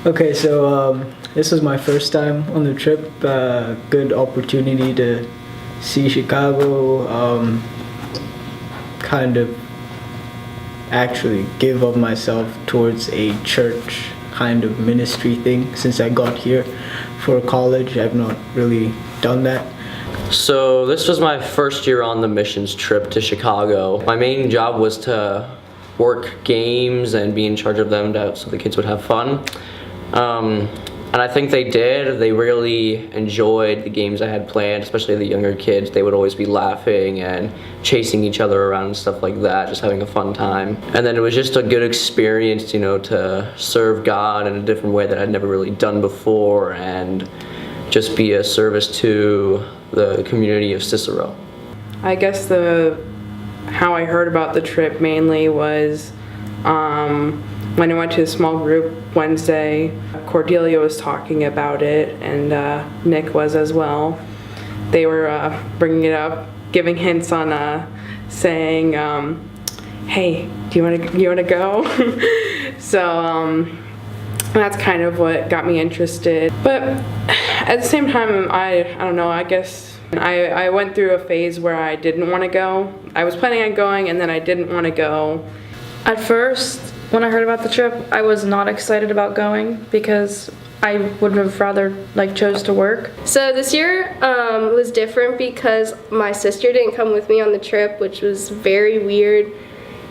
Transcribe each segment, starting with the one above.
Okay, so this was my first time on the trip. Good opportunity to see Chicago, kind of actually give of myself towards a church kind of ministry thing. Since I got here for college, I've not really done that. So this was my first year on the missions trip to Chicago. My main job was to work games and be in charge of them so the kids would have fun. And I think they did. They really enjoyed the games I had planned, especially the younger kids. They would always be laughing and chasing each other around and stuff like that, just having a fun time. And then it was just a good experience, you know, to serve God in a different way that I'd never really done before and just be a service to the community of Cicero. I guess how I heard about the trip mainly was when I went to a small group Wednesday. Cordelia was talking about it, and Nick was as well. They were bringing it up, giving hints on saying, "Hey, do you want to go?" So that's kind of what got me interested. But at the same time, I don't know. I guess I went through a phase where I didn't want to go. I was planning on going, and then I didn't want to go. At first, when I heard about the trip, I was not excited about going because I would have rather chose to work. So this year was different because my sister didn't come with me on the trip, which was very weird.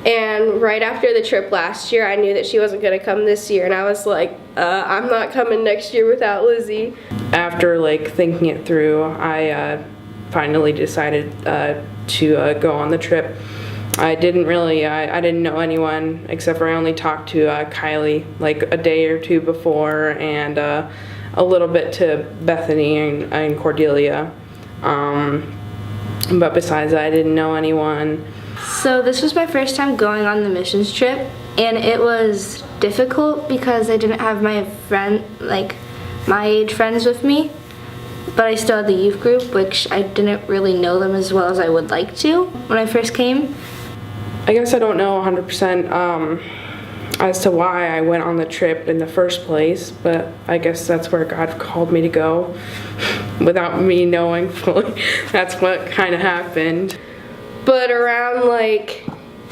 And right after the trip last year, I knew that she wasn't going to come this year, and I was like, I'm not coming next year without Lizzie. After thinking it through, I finally decided to go on the trip. I didn't know anyone except for I only talked to Kylie a day or two before, and a little bit to Bethany and Cordelia. But besides that, I didn't know anyone. So this was my first time going on the missions trip, and it was difficult because I didn't have my my age friends with me, but I still had the youth group, which I didn't really know them as well as I would like to when I first came. I guess I don't know 100% as to why I went on the trip in the first place, but I guess that's where God called me to go without me knowing fully. That's what kind of happened. But around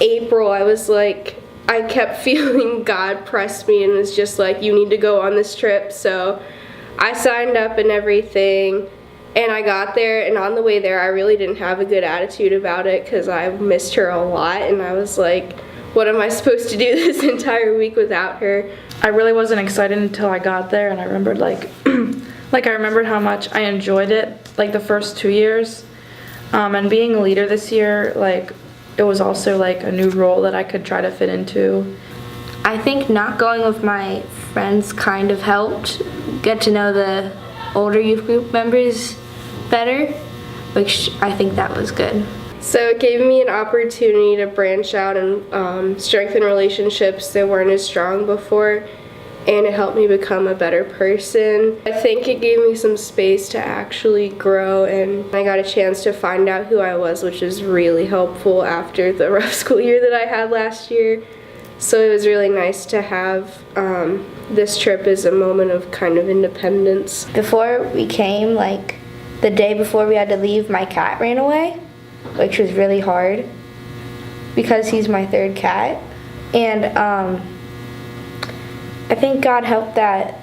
April, I kept feeling God press me and was just like, you need to go on this trip. So I signed up and everything, and I got there, and on the way there I really didn't have a good attitude about it because I missed her a lot, and I was like, what am I supposed to do this entire week without her? I really wasn't excited until I got there, and I remembered I remembered how much I enjoyed it the first 2 years. And being a leader this year, it was also a new role that I could try to fit into. I think not going with my friends kind of helped get to know the older youth group members better, which I think that was good. So it gave me an opportunity to branch out and strengthen relationships that weren't as strong before, and it helped me become a better person. I think it gave me some space to actually grow, and I got a chance to find out who I was, which was really helpful after the rough school year that I had last year. So it was really nice to have this trip as a moment of kind of independence. Before we came, the day before we had to leave, my cat ran away, which was really hard because he's my third cat. And I think God helped that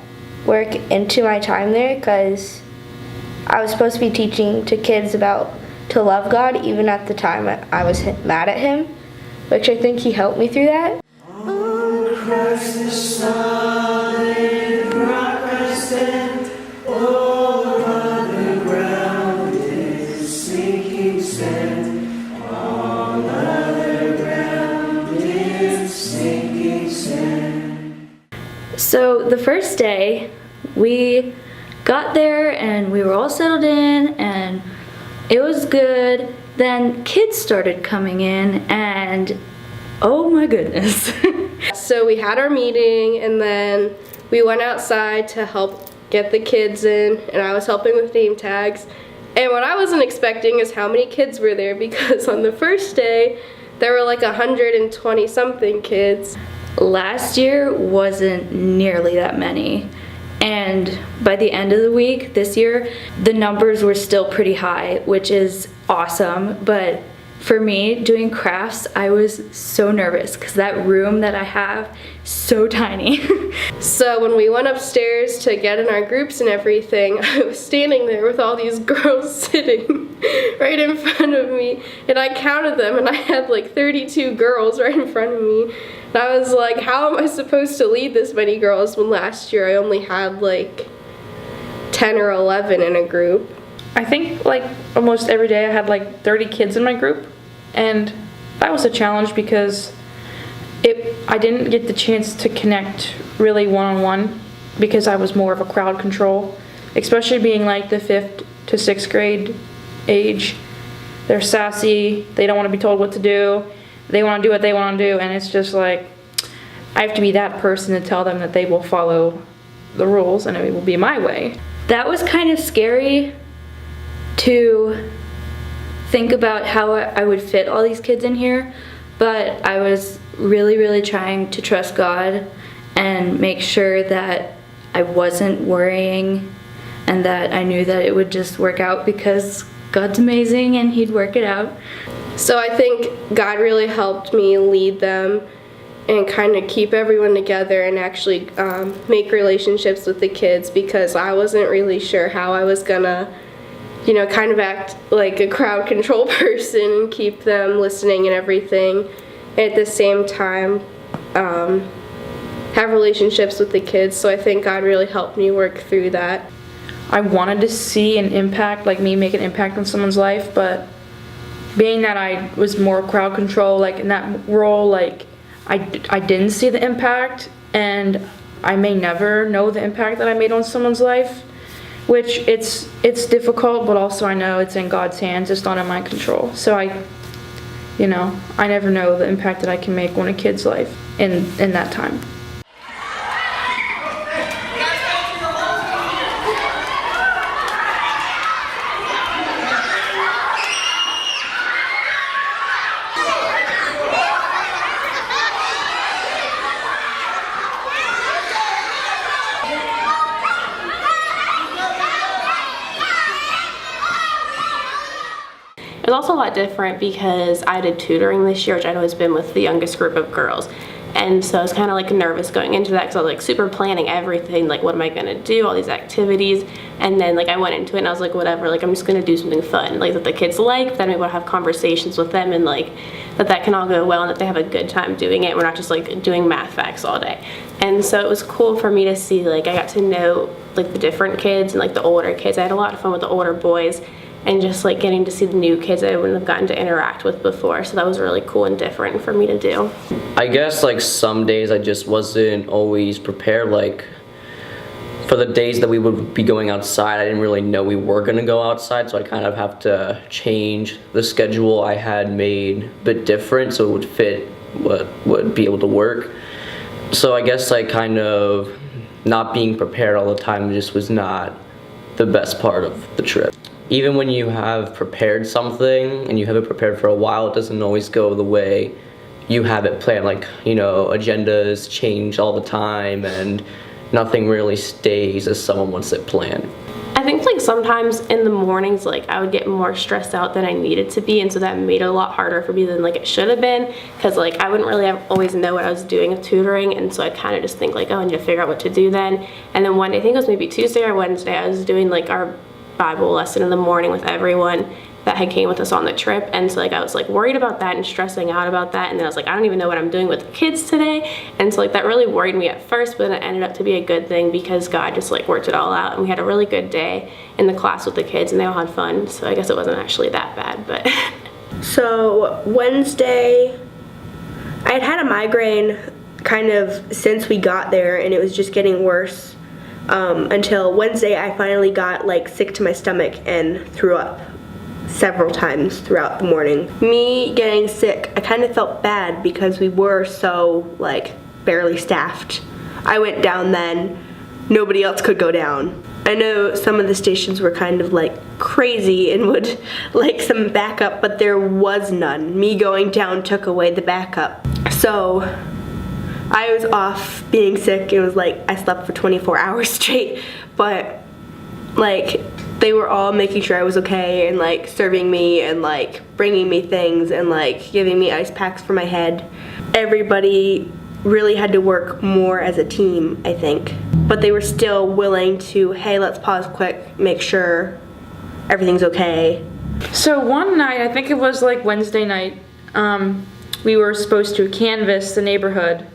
work into my time there because I was supposed to be teaching to kids to love God even at the time I was mad at him, which I think he helped me through that. On Christ the solid rock I stand, all other ground is sinking sand, all other ground is sinking sand. So the first day, we got there and we were all settled in and it was good. Then kids started coming in and oh my goodness. So we had our meeting, and then we went outside to help get the kids in, and I was helping with name tags. And what I wasn't expecting is how many kids were there, because on the first day there were 120 something kids. Last year wasn't nearly that many. And by the end of the week this year, the numbers were still pretty high, which is awesome. But for me, doing crafts, I was so nervous because that room that I have is so tiny. So when we went upstairs to get in our groups and everything, I was standing there with all these girls sitting right in front of me, and I counted them, and I had like 32 girls right in front of me. And I was like, how am I supposed to lead this many girls when last year I only had like 10 or 11 in a group? I think like almost every day I had like 30 kids in my group, and that was a challenge because I didn't get the chance to connect really one-on-one because I was more of a crowd control, especially being like the 5th to 6th grade age. They're sassy, they don't want to be told what to do, they want to do what they want to do, and it's just like I have to be that person to tell them that they will follow the rules and it will be my way. That was kind of scary to think about how I would fit all these kids in here, but I was really trying to trust God and make sure that I wasn't worrying and that I knew that it would just work out because God's amazing and He'd work it out. So I think God really helped me lead them and kind of keep everyone together and actually make relationships with the kids, because I wasn't really sure how I was gonna, you know, kind of act like a crowd control person and keep them listening and everything, and at the same time have relationships with the kids. So I think God really helped me work through that. I wanted to see an impact, like me make an impact on someone's life, but being that I was more crowd control, like in that role, like I didn't see the impact, and I may never know the impact that I made on someone's life, which it's difficult, but also I know it's in God's hands, it's not in my control. So I never know the impact that I can make on a kid's life in that time. It was also a lot different because I did tutoring this year, which I'd always been with the youngest group of girls. And so I was kind of like nervous going into that because I was like super planning everything, like what am I gonna do, all these activities. And then like I went into it and I was like, whatever, like I'm just gonna do something fun, like that the kids like, that I'm able to have conversations with them, and like that can all go well and that they have a good time doing it. We're not just like doing math facts all day. And so it was cool for me to see, like I got to know like the different kids and like the older kids. I had a lot of fun with the older boys, and just like getting to see the new kids I wouldn't have gotten to interact with before. So that was really cool and different for me to do. I guess like some days I just wasn't always prepared. Like for the days that we would be going outside, I didn't really know we were gonna go outside, so I kind of have to change the schedule I had made a bit different so it would fit what would be able to work. So I guess like kind of not being prepared all the time just was not the best part of the trip. Even when you have prepared something and you have it prepared for a while, it doesn't always go the way you have it planned. Like, you know, agendas change all the time and nothing really stays as someone wants it planned. I think like sometimes in the mornings, like I would get more stressed out than I needed to be, and so that made it a lot harder for me than like it should have been, because like I wouldn't really always know what I was doing with tutoring, and so I kind of just think like, oh, I need to figure out what to do then. And then one day, I think it was maybe Tuesday or Wednesday, I was doing like our Bible lesson in the morning with everyone that had came with us on the trip, and so like I was like worried about that and stressing out about that, and then I was like, I don't even know what I'm doing with the kids today, and so like that really worried me at first, but then it ended up to be a good thing because God just like worked it all out, and we had a really good day in the class with the kids and they all had fun, so I guess it wasn't actually that bad. But So Wednesday, I had had a migraine kind of since we got there, and it was just getting worse. Until Wednesday, I finally got like sick to my stomach and threw up several times throughout the morning. Me getting sick, I kind of felt bad because we were so like barely staffed. I went down then, nobody else could go down. I know some of the stations were kind of like crazy and would like some backup, but there was none. Me going down took away the backup. So I was off being sick. It was like I slept for 24 hours straight, but like they were all making sure I was okay and like serving me and like bringing me things and like giving me ice packs for my head. Everybody really had to work more as a team, I think, but they were still willing to, hey, let's pause quick, make sure everything's okay. So one night, I think it was like Wednesday night, we were supposed to canvass the neighborhood,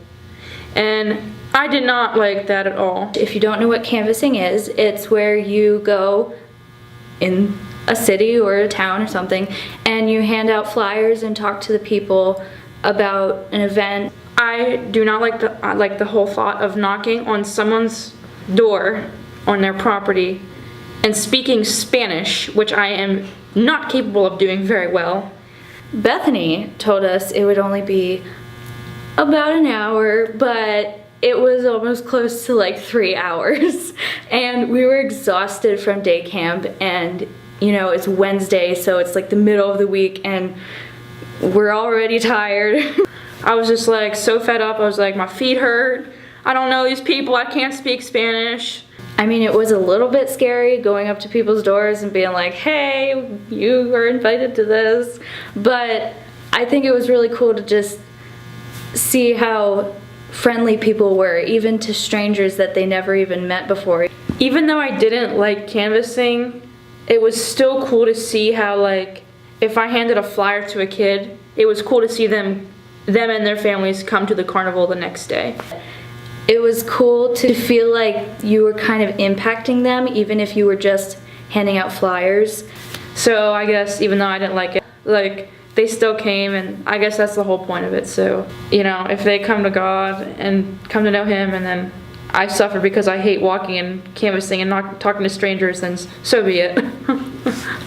and I did not like that at all. If you don't know what canvassing is, it's where you go in a city or a town or something and you hand out flyers and talk to the people about an event. I do not like the whole thought of knocking on someone's door on their property and speaking Spanish, which I am not capable of doing very well. Bethany told us it would only be about an hour, but it was almost close to like 3 hours. And we were exhausted from day camp, and you know, it's Wednesday, so it's like the middle of the week and we're already tired. I was just like so fed up. I was like, my feet hurt. I don't know these people. I can't speak Spanish. I mean, it was a little bit scary going up to people's doors and being like, hey, you are invited to this. But I think it was really cool to just see how friendly people were, even to strangers that they never even met before. Even though I didn't like canvassing, it was still cool to see how, like, if I handed a flyer to a kid, it was cool to see them and their families come to the carnival the next day. It was cool to feel like you were kind of impacting them, even if you were just handing out flyers. So I guess even though I didn't like it, like, they still came, and I guess that's the whole point of it. So, you know, if they come to God and come to know Him, and then I suffer because I hate walking and canvassing and not talking to strangers, then so be it.